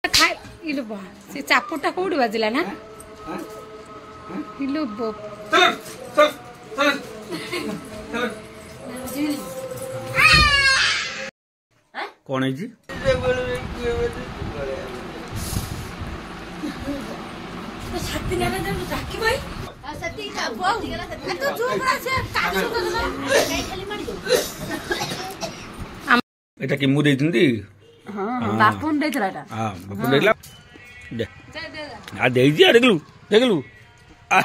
इलो बा से चापुटा कोडी बाजिला ना इलो बो चल कौन है जी छाती गाना दे राखी भाई सती का बो तो जो बड़ा से काजी तो काई खाली मारी दो एटा कि मु देइथिंदी हां बापुन देइतला एटा हां बापुन देइला दे आ देइ जी देखलु हां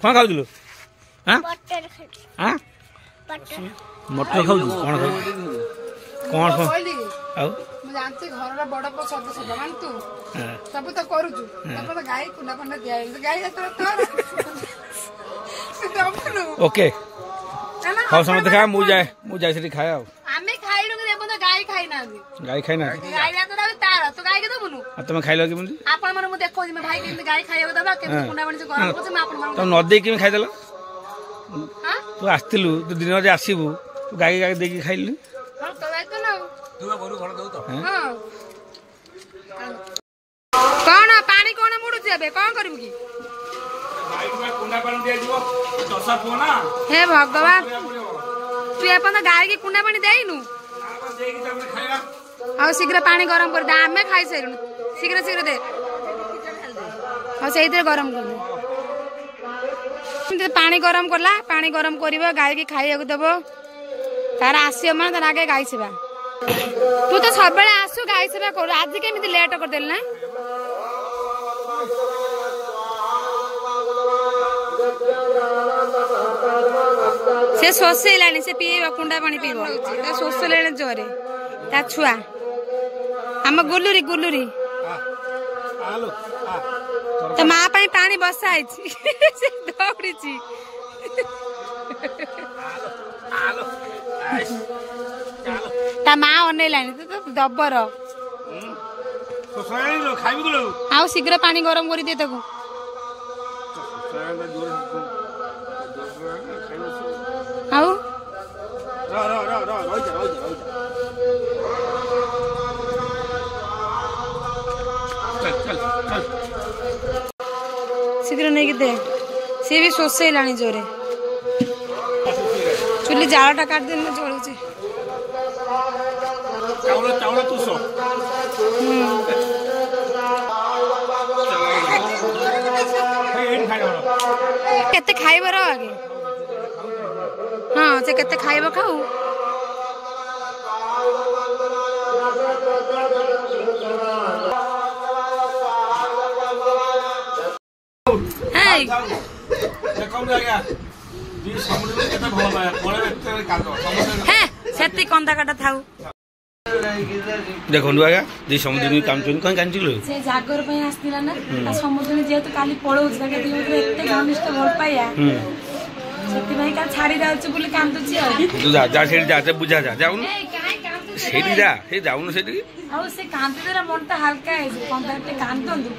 कोन खाउदिलो हां मटर हां मटर खाउ कोन खाउ आउ मु जानते घर रा बड़ प सदस्य जमान तू सब तो करू छु सब तो गाय कुंडा पंडा दिया गाय तो ओके हां समझ खा मु जाय से खाया आमे खाइलु के देखो तो गाय खाइ ना गाय ना तो तार तो गाय के दबनु तुम खाइलो कि मुंजी आपन मन मु देखो जे भाई के गाय खाइयो दबा के कुंडा पंडा से गरम को मैं आपन मन तो न दे कि खाइ देला हां तू आस्तिलु तू दिन रे आसीबु तू गाय दे के खाइलु हां तो भाई तो ना तू बरु घर दउ तो हां कोन पानी कोन मुडु जेबे कोन करबु की गाय को कुंडा पानी दे दिबो दसा पो ना हे भगवान तू अपन गाय के कुंडा पानी देइनु आ शीघ्र पानी गरम कर दे आमे खाइ सैरु शीघ्र दे हां सेइते गरम कर दे पानी गरम करला पानी गरम करिवो गाय के खाइया को देबो तार आसियो मन तार आगे गाय सेवा तू तो सब बेले आसु गाय सेवा कर आज केमिति लेट कर देल ना से सोसे लानी से पीवा कुंडा पानी पीबो ता सोसे लेने जोरे ता छुआ हम गुल्लुरी आलो तो मां पाई पानी बसाई छी से दौड़ी छी आलो ता मां ओने लानी तो दबर तो सोयानी लो खाइबो लो आउ शीघ्र पानी गरम करी दे तको आउ शीघ्र नहीं दे सी भी सोसे लानी जोरे चुली जालटा काट दिन में जोड़ू छी चावल तू सो केते खाइबो रो आगे हां से केते खाइबो खाऊ हे देखौ रे आगे जी समुद्र में केते भल पाया बळे एते कांदो समुद्र हे सेती कंदा काटा थाऊ देखो आगे जी समुद्र में काम चोन कहीं कांचिलो से जागर पे आस्तिला ना ता समुद्र में जेतु काली पळौछ ताके दिउtre एते घनिष्ठ भल पाया सेती भाई का छाड़ी दाउछ बोली कांदुची आ तू जा सेठी जा बुझा जा जाउन सेठी जा हे जाउन सेठी आउ से कांति द्वारा मनटा हल्का है जे कंदाटे कांदंदु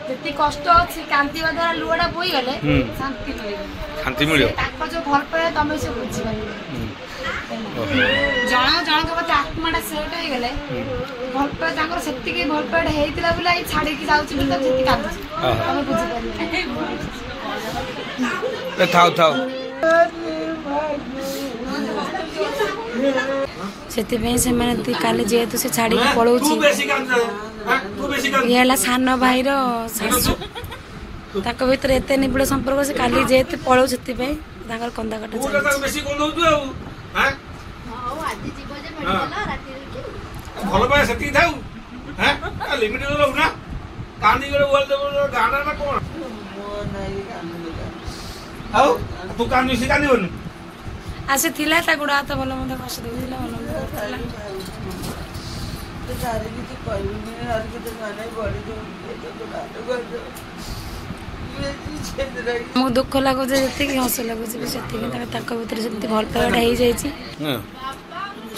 जति कष्ट अछि कांतिवा द्वारा लुआडा बोई गले शांति मिलियो ताको जो भल पाया तमे से बुझिबा जण के मते आत्माटा सेट हो गले भल पाया ताकर सेति के भल पाया हेइतिला बोला ई छाड़ी के जाउछ बोला सेति कांदुची तमे बुझि पारि थाओ से मैंने काले जेहेतु से छाड़ी पड़ौची ये सान भाई रासु ताको भीतर एते निबिड़ संपर्क से काली जेहेतु पड़ौ से कंदा कटा आसी थिला ता गुडा त भलो मते कष्ट देउला भलो मो दुख लागो जे जति कि हस लागो जे सेति कि ताका भीतर सेति भल पाइडा हे जाई छी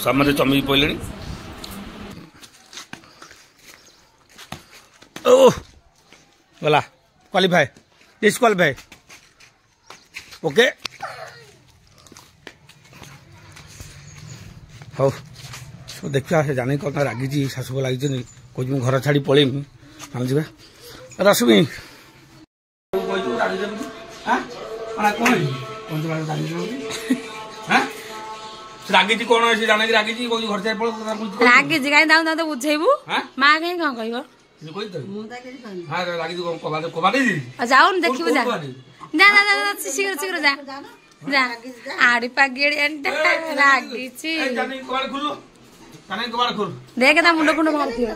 समरे चमी पइलेनी ओ वाला क्वालिफाई डिस्क्वालिफाई ओके हो देखा से जाने कौन रागी शाशु लगी କହୁଛି ମୁଁ ଘର ଛାଡ଼ି ପଳେଇମି ଆମେ ଯିବା ରଶ୍ମି ରାଗିଛି କଣ ସେ ଜାଣିକି ରାଗିଛି କହୁଛି ଘର ଛାଡ଼ି ପଳେଇ ରାଗିଛି କାହିଁ ତାକୁ ତ ବୁଝେଇବୁ ମା କାହିଁ କଣ କହିବ ଯାଉନି ଦେଖିବୁ ଯା ଯା ଯା ଶୀଘ୍ର ଶୀଘ୍ର ଯା ଯା ଆଡି ପାଗିଆଡି ରାଗିଛି ଦେଖେ ତା ମୁଣ୍ଡ ଫୁଣ୍ଡ ବାହାରିଥିବ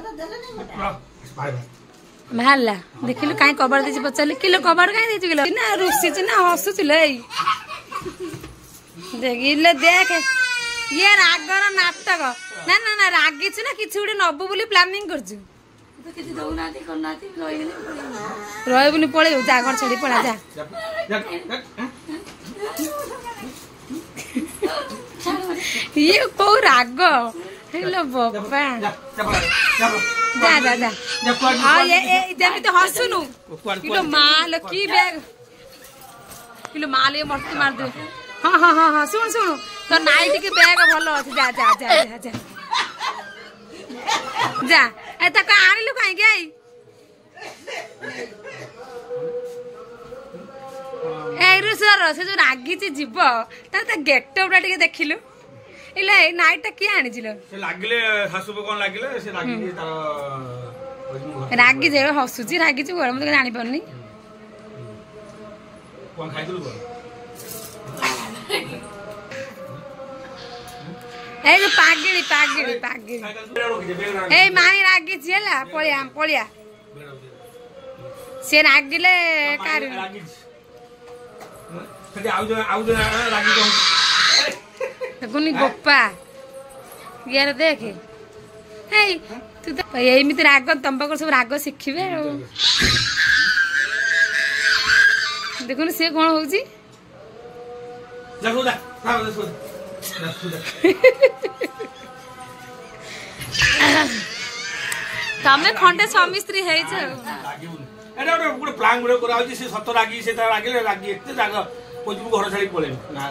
ବାହାରିଲା ଦେଖିଲୁ କାହିଁ କବାଟ ଦେଇଛି ପଚାରିଲି କିଲୋ କବାଟ କାହିଁ ଦେଇଛୁ କିଲୋ ନା ରୁଷିଛି ନା ହସୁଥିଲ ଏଇ ଦେଖିଲେ ଦେଖେ ଇଏ ରାଗର ନାଟକ ନା ନା ନା ରାଗିଛୁ ନା କିଛି ଗୋଟେ ନବୁ ବୋଲି ପ୍ଲାନିଂ କରୁଛୁ କିଛି ଦଉନାହାନ୍ତି କରୁନାହାନ୍ତି ରହିବୁନି ପଳେଇବୁ ଯା ଘର ଛାଡି ପଳା ଯା ଇଏ କୋଉ ରାଗ ହେଲୋ ବାପା ଯା ଯା ଯା ଯେମିତି ହସୁନୁ କିଲୋ ମାଲ କି ବ୍ୟାଗ କିଲୋ ମାଲ ଇଏ ମର୍ତ୍ତି ମାରିଦେବେ ହଁ ହଁ ହଁ ହଁ ଶୁଣୁ ଶୁଣୁ ତ ନାଇଟ୍ କି ବ୍ୟାଗ ଭଲ ଅଛି ଯା ଯା ଯା ଯା ଯା ଯା ଏ ତାକୁ ଆଣିଲୁ କାହିଁକି ଆଇ ଏଇରୁ ସର ସେ ଯୋଉ ରାଗିଛି ଯିବ ତାର ତା ଗେଟଅପ୍ ଟା ଟିକେ ଦେଖିଲୁ ଇଲେ ଏଇ ନାଇଟ୍ ଟା କିଏ ଆଣିছিল ସେ ଲାଗିଲେ ଶାଶୁ କଣ ଲାଗିଲେ ସେ ରାଗିକି ତାର ରାଗି ଯେ ହସୁଛି ରାଗିଛି କୁଆଡେ ମୁଁ ତ ଜାଣିପାରୁନି କଣ ଖାଇଥିଲୁ କଣ ଏଇ ଯୋଉ ପାଗିଳି ପାଗିଳି ପାଗିଳି ଏଇ ମାଣି ରାଗିଛି ହେଲା ପଳିଆ ପଳିଆ ସେ ରାଗିଲେ ଦେଖୁନି ଗୋପା ଇଆର ଦେଖେ ଏଇ ତୁ ତ ଏମିତି ରାଗ ତମ ପାଖରେ ସବୁ ରାଗ ଶିଖିବେ ଆଉ ଦେଖୁନି ସିଏ କଣ ହଉଛି ତମେ ଖଣ୍ଡେ ସ୍ୱାମୀ ସ୍ତ୍ରୀ ହେଇଛ ଗୋଟେ ପ୍ଲାନ୍ ଗୋଟେ କରାହଉଛି ସେ ସତ ରାଗି ସେ ତାର ରାଗିଲେ ରାଗି ଏତେ ରାଗ କହୁଛି ମୁଁ ଘର ଛାଡି ପଳେଇବି ନା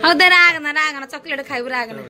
ହଉ ଦେ ରାଗନା ରାଗନା ଚକୋଲେଟ ଖାଇବୁ ରାଗନା